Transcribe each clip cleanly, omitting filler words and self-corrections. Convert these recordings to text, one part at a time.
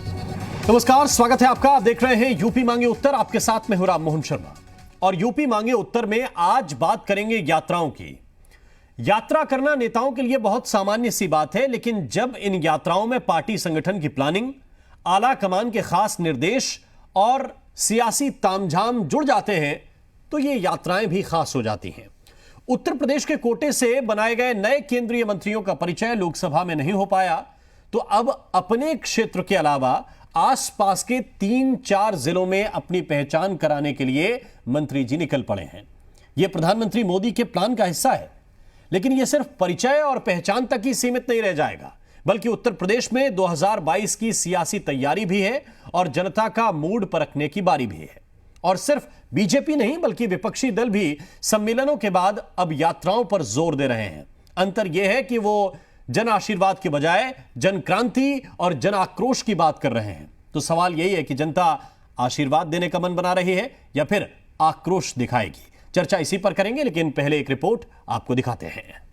नमस्कार, स्वागत है आपका। आप देख रहे हैं यूपी मांगे उत्तर। आपके साथ में हूं राम मोहन शर्मा और यूपी मांगे उत्तर में आज बात करेंगे यात्राओं की। यात्रा करना नेताओं के लिए बहुत सामान्य सी बात है, लेकिन जब इन यात्राओं में पार्टी संगठन की प्लानिंग, आला कमान के खास निर्देश और सियासी तामझाम जुड़ जाते हैं तो ये यात्राएं भी खास हो जाती हैं। उत्तर प्रदेश के कोटे से बनाए गए नए केंद्रीय मंत्रियों का परिचय लोकसभा में नहीं हो पाया, तो अब अपने क्षेत्र के अलावा आसपास के 3-4 जिलों में अपनी पहचान कराने के लिए मंत्री जी निकल पड़े हैं। यह प्रधानमंत्री मोदी के प्लान का हिस्सा है, लेकिन यह सिर्फ परिचय और पहचान तक ही सीमित नहीं रह जाएगा, बल्कि उत्तर प्रदेश में 2022 की सियासी तैयारी भी है और जनता का मूड परखने की बारी भी है। और सिर्फ बीजेपी नहीं, बल्कि विपक्षी दल भी सम्मेलनों के बाद अब यात्राओं पर जोर दे रहे हैं। अंतर यह है कि वो जन आशीर्वाद के बजाय जन क्रांति और जन आक्रोश की बात कर रहे हैं। तो सवाल यही है कि जनता आशीर्वाद देने का मन बना रही है या फिर आक्रोश दिखाएगी। चर्चा इसी पर करेंगे, लेकिन पहले एक रिपोर्ट आपको दिखाते हैं।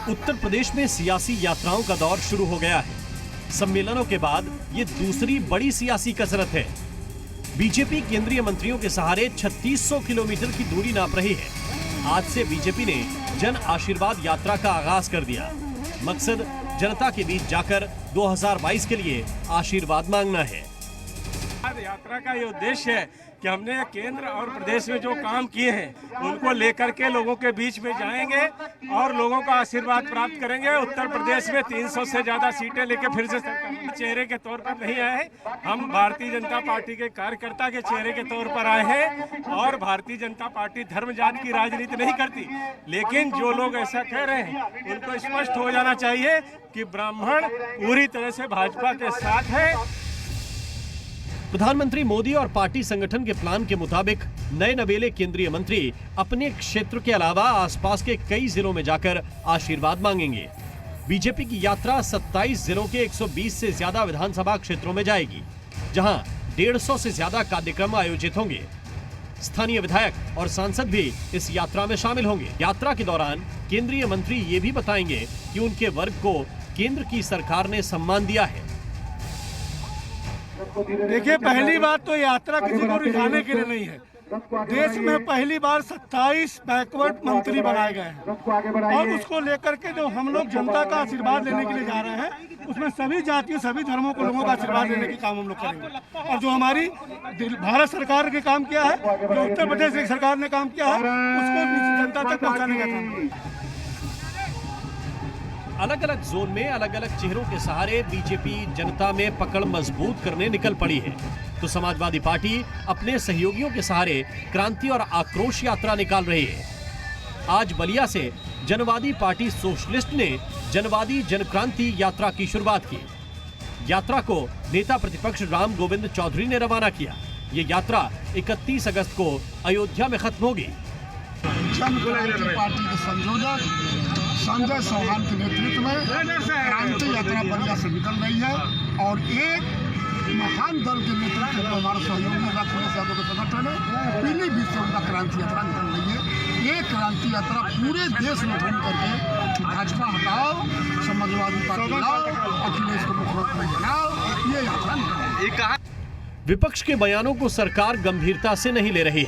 उत्तर प्रदेश में सियासी यात्राओं का दौर शुरू हो गया है। सम्मेलनों के बाद ये दूसरी बड़ी सियासी कसरत है। बीजेपी केंद्रीय मंत्रियों के सहारे 3600 किलोमीटर की दूरी नाप रही है। आज से बीजेपी ने जन आशीर्वाद यात्रा का आगाज कर दिया। मकसद जनता के बीच जाकर 2022 के लिए आशीर्वाद मांगना है। यात्रा का ये उद्देश्य है कि हमने केंद्र और प्रदेश में जो काम किए हैं उनको लेकर के लोगों के बीच में जाएंगे और लोगों का आशीर्वाद प्राप्त करेंगे। उत्तर प्रदेश में 300 से ज्यादा सीटें लेकर फिर से चेहरे के तौर पर नहीं आए, हम भारतीय जनता पार्टी के कार्यकर्ता के चेहरे के तौर पर आए हैं। और भारतीय जनता पार्टी धर्म जाति की राजनीति नहीं करती, लेकिन जो लोग ऐसा कह रहे हैं उनको स्पष्ट हो जाना चाहिए कि ब्राह्मण पूरी तरह से भाजपा के साथ है। प्रधानमंत्री मोदी और पार्टी संगठन के प्लान के मुताबिक नए नवेले केंद्रीय मंत्री अपने क्षेत्र के अलावा आसपास के कई जिलों में जाकर आशीर्वाद मांगेंगे। बीजेपी की यात्रा 27 जिलों के 120 से ज्यादा विधानसभा क्षेत्रों में जाएगी, जहां 150 से ज्यादा कार्यक्रम आयोजित होंगे। स्थानीय विधायक और सांसद भी इस यात्रा में शामिल होंगे। यात्रा के दौरान केंद्रीय मंत्री ये भी बताएंगे कि उनके वर्ग को केंद्र की सरकार ने सम्मान दिया है। देखिए, पहली बात तो यात्रा किसी को रिझाने के लिए नहीं है। देश में पहली बार 27 बैकवर्ड मंत्री बनाए गए हैं और उसको लेकर के जो हम लोग जनता का आशीर्वाद लेने के लिए जा रहे हैं, उसमें सभी जातियों सभी धर्मों को लोगों का आशीर्वाद लेने के काम हम लोग करेंगे। और जो हमारी भारत सरकार ने काम किया है, जो उत्तर प्रदेश की सरकार ने काम किया है, उसको जनता तक पहुँचाने का काम। अलग अलग जोन में अलग अलग चेहरों के सहारे बीजेपी जनता में पकड़ मजबूत करने निकल पड़ी है, तो समाजवादी पार्टी अपने सहयोगियों के सहारे क्रांति और आक्रोश यात्रा निकाल रही है। आज बलिया से जनवादी पार्टी सोशलिस्ट ने जनवादी जनक्रांति यात्रा की शुरुआत की। यात्रा को नेता प्रतिपक्ष राम गोविंद चौधरी ने रवाना किया। ये यात्रा 31 अगस्त को अयोध्या में खत्म होगी। जनक्रांति पार्टी के संयोजक संजय चौहान के नेतृत्व में क्रांति यात्रा बलिया से निकल रही है और एक महान दल के नेतृत्व में हमारे सहयोगी अखिलेश यादव के संगठन है पीलीभीत से उनका क्रांति यात्रा निकल रही है। ये क्रांति यात्रा पूरे देश में घूम करके भाजपा हटाओ, समाजवादी पार्टी लाओ, अखिलेश को मुख्यमंत्री बनाओ, ये यात्रा निकल रही है। विपक्ष के बयानों को सरकार गंभीरता से नहीं ले रही है।